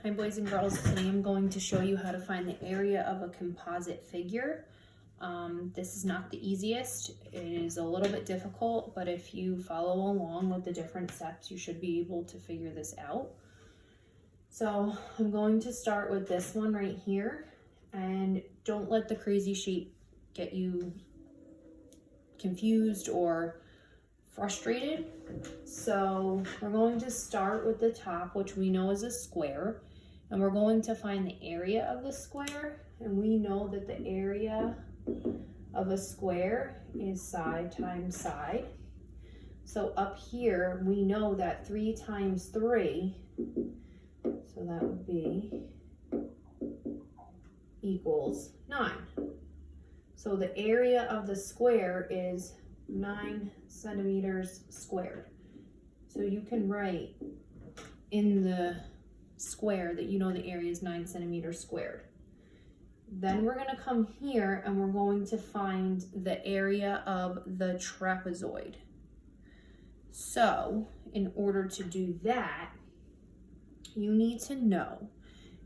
Hi boys and girls, today I'm going to show you how to find the area of a composite figure. This is not the easiest, it is a little bit difficult, but if you follow along with the different steps, you should be able to figure this out. So I'm going to start with this one right here, and don't let the crazy shape get you confused or frustrated. So we're going to start with the top, which we know is a square, and we're going to find the area of the square, and we know that the area of a square is side times side. So up here we know that 3 times 3, so that would be equals 9. So the area of the square is 9 centimeters squared. So you can write in the square that you know the area is 9 centimeters squared. Then we're going to come here and we're going to find the area of the trapezoid. So in order to do that, you need to know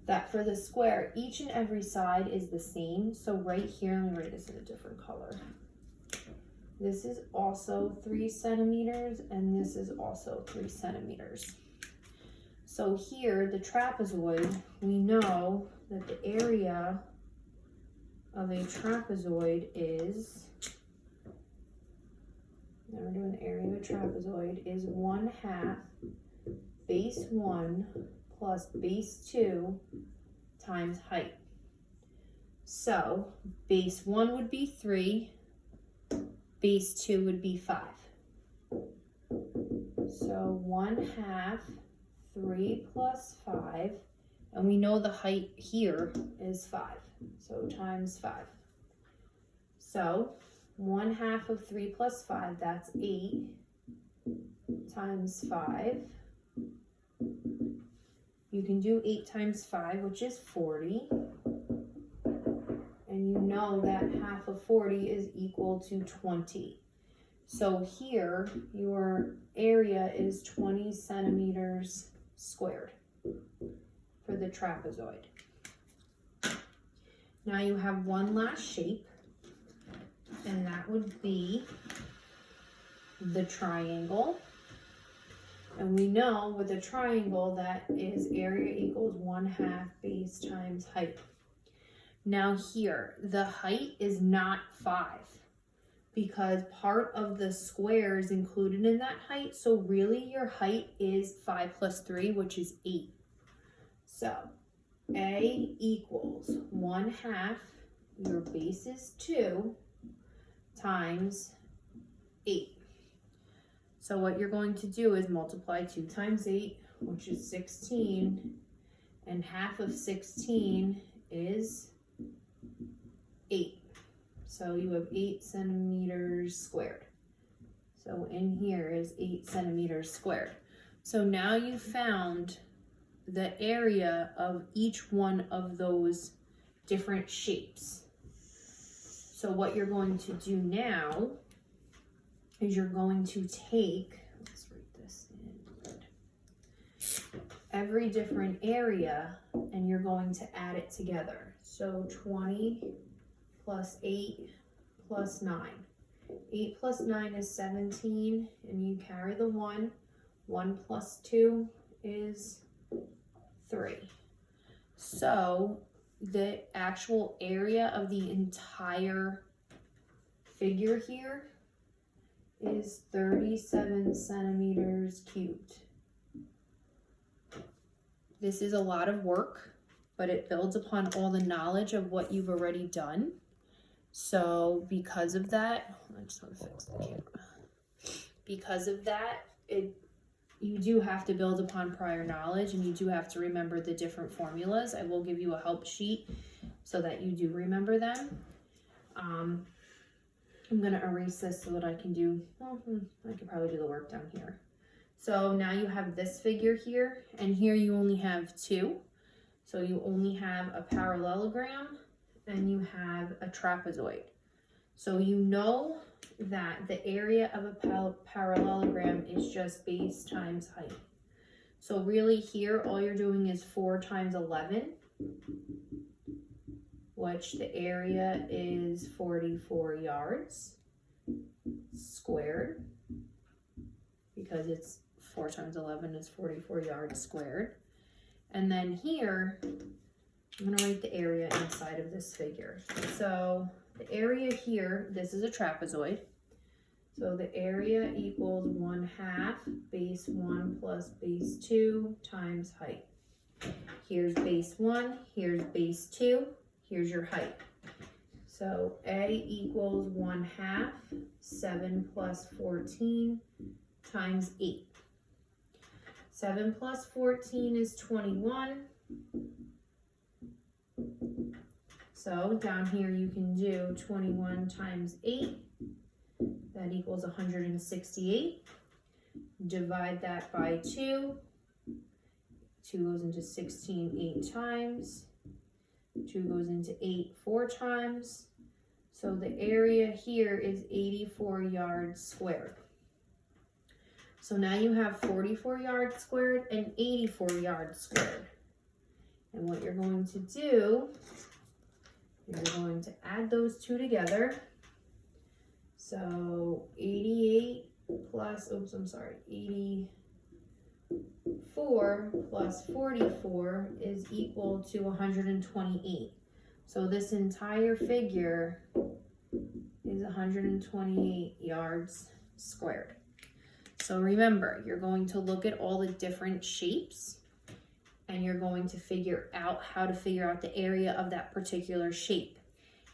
that for the square, each and every side is the same. So right here, let me write this in a different color. This is also 3 centimeters, and this is also 3 centimeters. So here, the trapezoid, we know that the area of a trapezoid is, now we're doing the area of a trapezoid, is 1/2 base 1 plus base 2 times height. So base 1 would be 3, base 2 would be 5. So 1/2 3 plus 5, and we know the height here is 5, so times 5. So 1/2 of 3 plus 5, that's 8, times 5. You can do 8 times 5, which is 40. And you know that half of 40 is equal to 20. So here, your area is 20 centimeters squared for the trapezoid. Now you have one last shape, and that would be the triangle. And we know with a triangle that is area equals 1/2 base times height. Now here, the height is not 5 because part of the square is included in that height. So really your height is 5 plus 3, which is 8. So A equals 1/2, your base is 2, times 8. So what you're going to do is multiply 2 times 8, which is 16, and half of 16 is 8. So you have 8 centimeters squared. So in here is 8 centimeters squared. So now you found the area of each one of those different shapes. So what you're going to do now is you're going to take, let's write this in, every different area, and you're going to add it together. So 20 plus 8 plus 9. 8 plus 9 is 17, and you carry the 1. 1 plus 2 is 3. So the actual area of the entire figure here is 37 centimeters cubed. This is a lot of work, but it builds upon all the knowledge of what you've already done. So because of that, I just want to fix the camera. Because of that, you do have to build upon prior knowledge, and you do have to remember the different formulas. I will give you a help sheet so that you do remember them. I'm going to erase this so that I can do, I could probably do the work down here. So now you have this figure here, and here you only have 2. So you only have a parallelogram and you have a trapezoid. So you know that the area of a parallelogram is just base times height. So really here, all you're doing is 4 times 11, which the area is 44 yards squared, because it's 4 times 11 is 44 yards squared. And then here, I'm gonna write the area inside of this figure. So the area here, this is a trapezoid. So the area equals 1/2 base 1 plus base 2 times height. Here's base 1, here's base 2, here's your height. So A equals 1/2, 7 plus 14 times 8. 7 plus 14 is 21. So down here you can do 21 times 8. That equals 168. Divide that by 2. 2 goes into 16 8 times. 2 goes into 8 4 times. So the area here is 84 yards squared. So now you have 44 yards squared and 84 yards squared. And what you're going to do is you're going to add those two together. So 88 plus, 84 plus 44 is equal to 128. So this entire figure is 128 yards squared. So remember, you're going to look at all the different shapes and you're going to figure out how to figure out the area of that particular shape.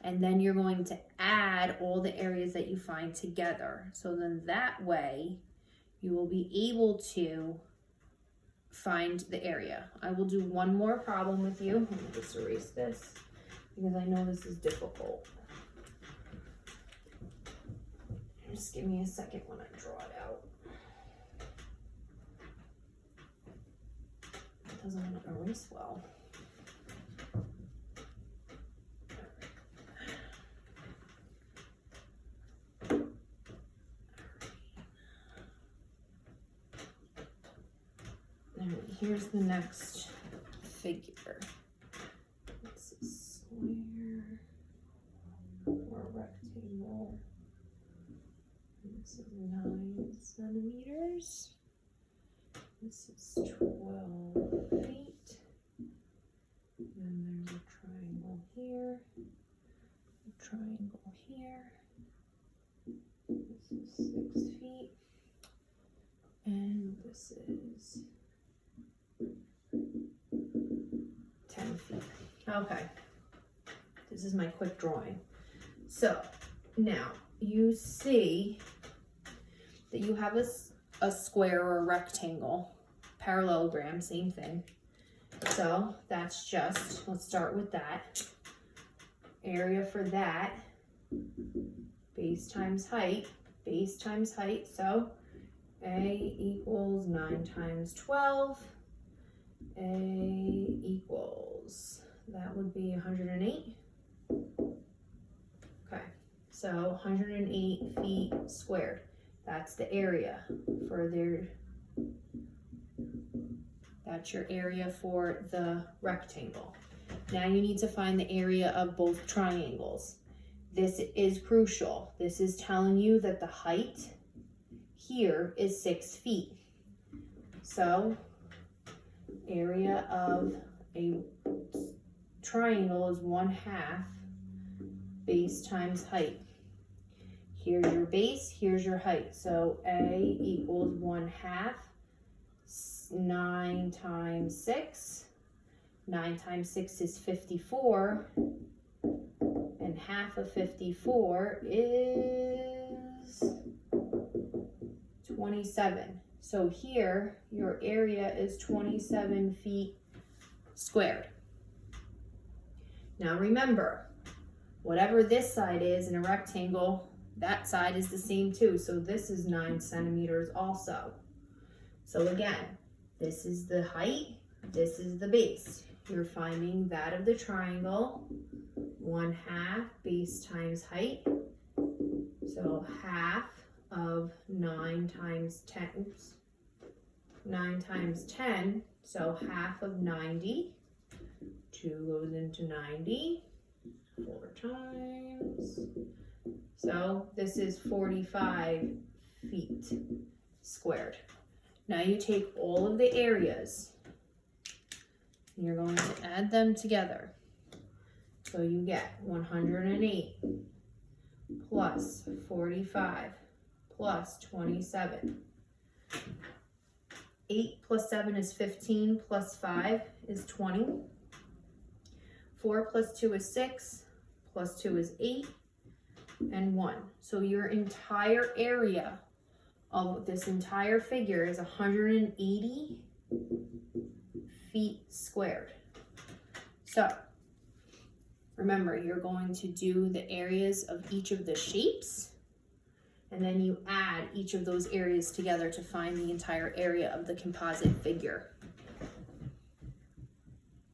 And then you're going to add all the areas that you find together. So then that way you will be able to find the area. I will do one more problem with you. Let me just erase this because I know this is difficult. Just give me a second when I draw it out. It doesn't erase well. Here's the next figure. This is square or rectangle. This is 9 centimeters. This is 12 feet. And there's a triangle here, a triangle here. This is 6 feet. And this is 10 feet. Okay, this is my quick drawing. So now you see that you have a square or a rectangle, parallelogram, same thing. So that's just, let's start with that. Area for that, base times height, so A equals 9 times 12. A equals, that would be 108. Okay, so 108 feet squared. That's the area for that's your area for the rectangle. Now you need to find the area of both triangles. This is crucial. This is telling you that the height here is 6 feet. So area of a triangle is 1/2 base times height. Here's your base, here's your height. So A equals 1/2, 9 times 6. 9 times 6 is 54, and half of 54 is 27. So here, your area is 27 feet squared. Now remember, whatever this side is in a rectangle, that side is the same too. So this is 9 centimeters also. So again, this is the height, this is the base. You're finding that of the triangle, 1/2 base times height. So half of 9 times 10, 9 times 10, so half of 90. 2 goes into 90, 4 times. So this is 45 feet squared. Now you take all of the areas and you're going to add them together. So you get 108 plus 45 plus 27. 8 plus 7 is 15 plus 5 is 20. 4 plus 2 is 6 plus 2 is 8 and 1. So your entire area of this entire figure is 180 feet squared. So remember, you're going to do the areas of each of the shapes, and then you add each of those areas together to find the entire area of the composite figure.